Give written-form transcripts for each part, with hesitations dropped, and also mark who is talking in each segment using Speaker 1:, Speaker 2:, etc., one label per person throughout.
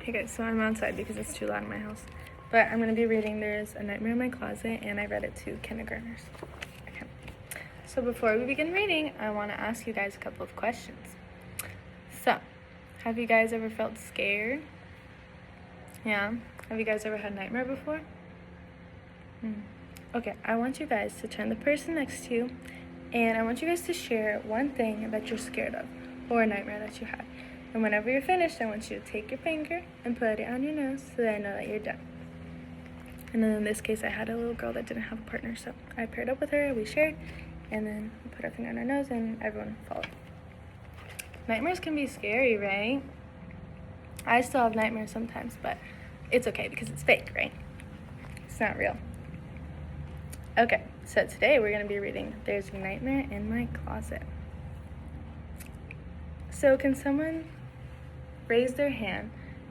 Speaker 1: Hey guys, so I'm outside because it's too loud in my house. But I'm going to be reading There's a Nightmare in My Closet, and I read it to kindergartners. Okay. So before we begin reading, I want to ask you guys a couple of questions. So, have you guys ever felt scared? Yeah? Have you guys ever had a nightmare before? Okay, I want you guys to turn the person next to you, and I want you guys to share one thing that you're scared of, or a nightmare that you had. And whenever you're finished, I want you to take your finger and put it on your nose so that I know that you're done. And then in this case, I had a little girl that didn't have a partner, so I paired up with her, we shared, and then we put our finger on our nose, and everyone followed. Nightmares can be scary, right? I still have nightmares sometimes, but it's okay because it's fake, right? It's not real. Okay, so today we're going to be reading There's a Nightmare in My Closet. So can someone raise their hand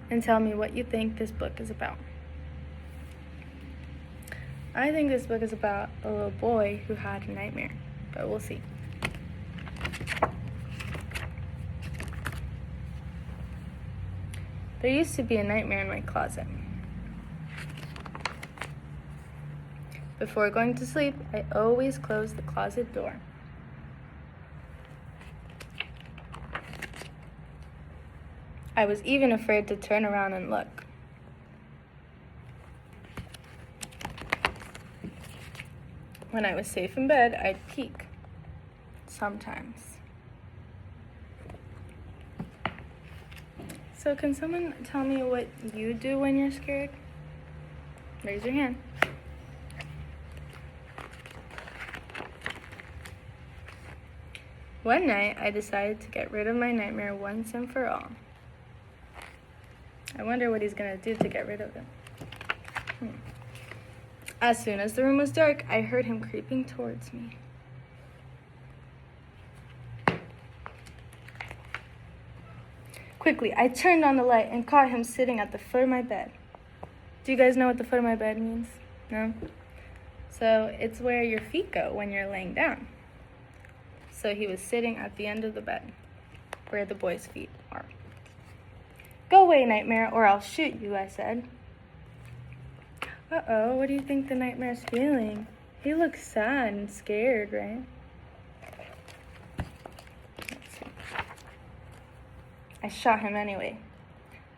Speaker 1: and tell me what you think this book is about? I think this book is about a little boy who had a nightmare, but we'll see. There used to be a nightmare in my closet. Before going to sleep, I always close the closet door. I was even afraid to turn around and look. When I was safe in bed, I'd peek. Sometimes. So can someone tell me what you do when you're scared? Raise your hand. One night, I decided to get rid of my nightmare once and for all. I wonder what he's gonna do to get rid of it. As soon as the room was dark, I heard him creeping towards me. Quickly, I turned on the light and caught him sitting at the foot of my bed. Do you guys know what the foot of my bed means? No? So it's where your feet go when you're laying down. So he was sitting at the end of the bed, where the boy's feet are. Go away, nightmare, or I'll shoot you, I said. Uh-oh, what do you think the nightmare's feeling? He looks sad and scared, right? Let's see. I shot him anyway.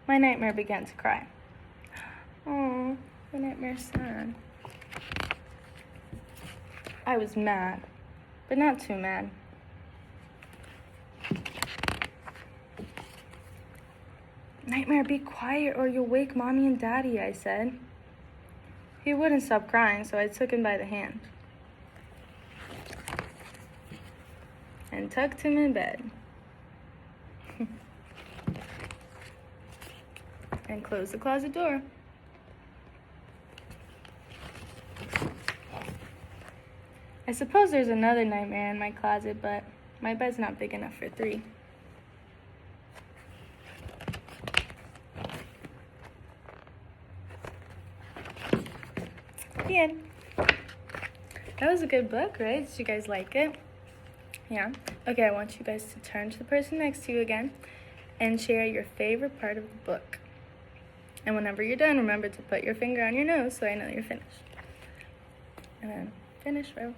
Speaker 1: My nightmare began to cry. Oh, the nightmare's sad. I was mad, but not too mad. Nightmare, be quiet or you'll wake Mommy and Daddy, I said. He wouldn't stop crying, so I took him by the hand and tucked him in bed and closed the closet door. I suppose there's another nightmare in my closet, but my bed's not big enough for 3. The end. That was a good book, right? Did you guys like it? Yeah? Okay, I want you guys to turn to the person next to you again and share your favorite part of the book. And whenever you're done, remember to put your finger on your nose so I know you're finished. And then finish, bro.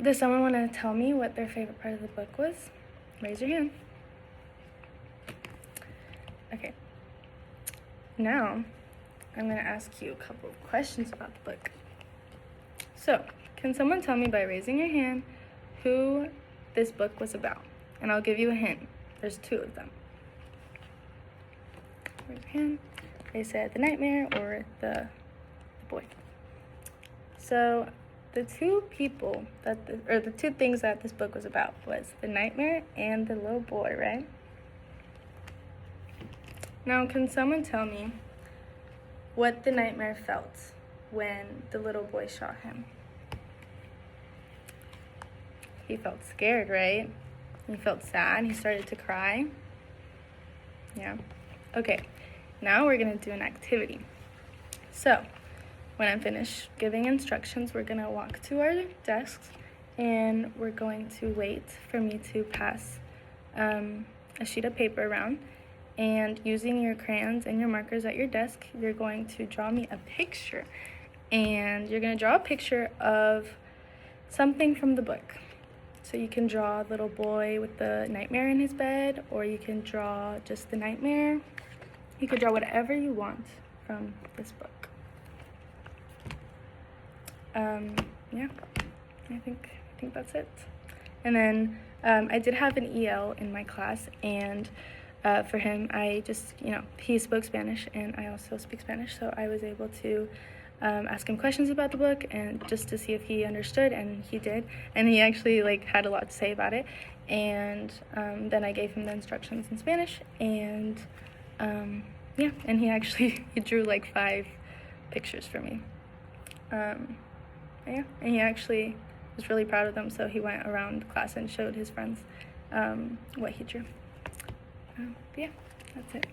Speaker 1: Does someone want to tell me what their favorite part of the book was? Raise your hand. Okay. Now, I'm going to ask you a couple of questions about the book. So, can someone tell me by raising your hand who this book was about? And I'll give you a hint. There's 2 of them. Raise your hand. They said the nightmare or the boy. So, the 2 people the 2 things that this book was about was the nightmare and the little boy, right? Now, can someone tell me what the nightmare felt when the little boy shot him? He felt scared, right? He felt sad. He started to cry. Yeah. Okay, now we're going to do an activity. So, when I'm finished giving instructions, we're going to walk to our desks and we're going to wait for me to pass a sheet of paper around. and using your crayons and your markers at your desk, you're going to draw me a picture. And you're going to draw a picture of something from the book. So you can draw a little boy with the nightmare in his bed, or you can draw just the nightmare. You could draw whatever you want from this book. Yeah, I think that's it. And then I did have an EL in my class, and for him, I just, he spoke Spanish and I also speak Spanish, so I was able to ask him questions about the book and just to see if he understood, and he did, and he actually had a lot to say about it. And then I gave him the instructions in Spanish, and yeah, and he drew 5 pictures for me. Yeah, and he actually was really proud of them, so he went around class and showed his friends what he drew. Yeah, that's it.